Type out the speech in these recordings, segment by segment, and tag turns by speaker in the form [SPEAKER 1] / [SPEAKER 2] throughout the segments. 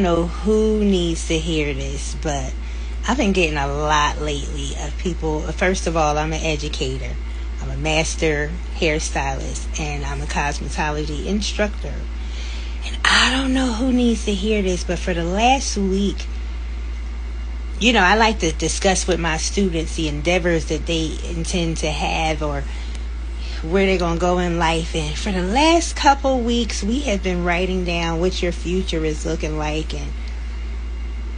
[SPEAKER 1] know who needs to hear this, but I've been getting a lot lately of people. First of all, I'm an educator. I'm a master hairstylist, and I'm a cosmetology instructor. And I don't know who needs to hear this, but for the last week, I like to discuss with my students the endeavors that they intend to have, or where they're going to go in life. And for the last couple weeks, we have been writing down what your future is looking like. And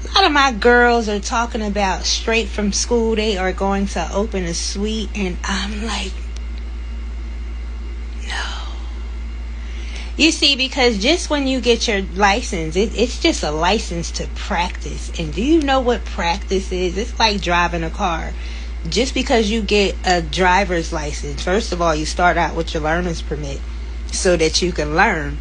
[SPEAKER 1] a lot of my girls are talking about straight from school, they are going to open a suite. And I'm like, no. You see, because just when you get your license, it's just a license to practice. And do you know what practice is? It's like driving a car. Just because you get a driver's license, first of all, you start out with your learner's permit so that you can learn.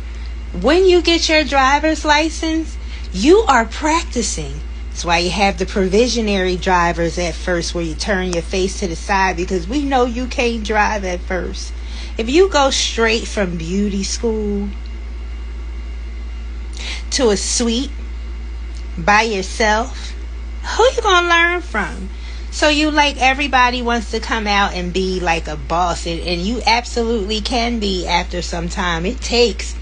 [SPEAKER 1] When you get your driver's license, you are practicing. That's why you have the provisionary drivers at first, where you turn your face to the side, because we know you can't drive at first. If you go straight from beauty school to a suite by yourself, who you gonna learn from? So everybody wants to come out and be like a boss, and you absolutely can be after some time. It takes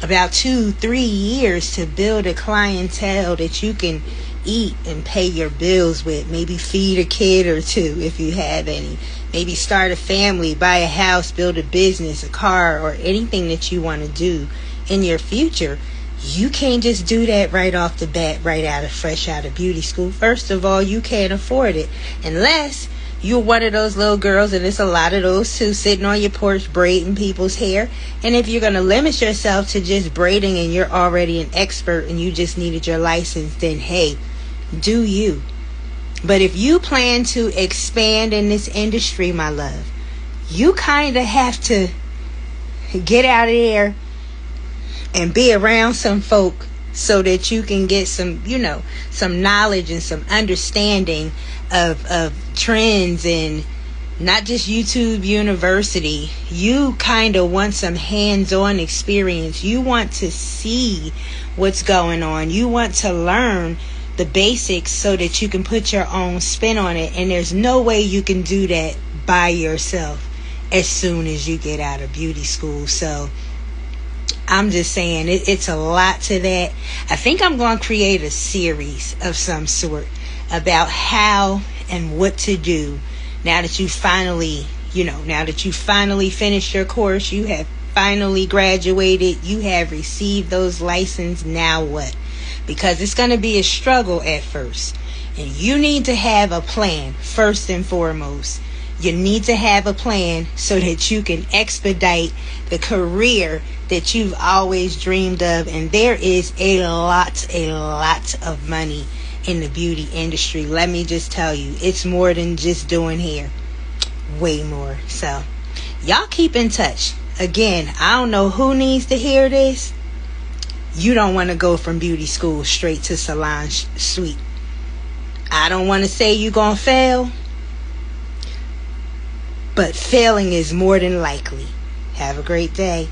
[SPEAKER 1] about 2-3 years to build a clientele that you can eat and pay your bills with. Maybe feed a kid or two if you have any. Maybe start a family, buy a house, build a business, a car, or anything that you want to do in your future. You can't just do that right off the bat, fresh out of beauty school. First of all, you can't afford it unless you're one of those little girls, and it's a lot of those too, sitting on your porch braiding people's hair. And if you're going to limit yourself to just braiding and you're already an expert and you just needed your license, then hey, do you. But if you plan to expand in this industry, my love, you kind of have to get out of there and be around some folk so that you can get some knowledge and some understanding of trends, and not just YouTube University. You kind of want some hands-on experience. You want to see what's going on. You want to learn the basics so that you can put your own spin on it. And there's no way you can do that by yourself as soon as you get out of beauty school. So I'm just saying, it's a lot to that. I think I'm going to create a series of some sort about how and what to do now that you finally finished your course, you have finally graduated, you have received those licenses. Now what? Because it's going to be a struggle at first. And you need to have a plan, first and foremost. You need to have a plan so that you can expedite the career that you've always dreamed of. And there is a lot of money in the beauty industry. Let me just tell you, it's more than just doing hair. Way more. So y'all keep in touch. Again, I don't know who needs to hear this. You don't want to go from beauty school straight to salon suite. I don't want to say you're going to fail, but failing is more than likely. Have a great day.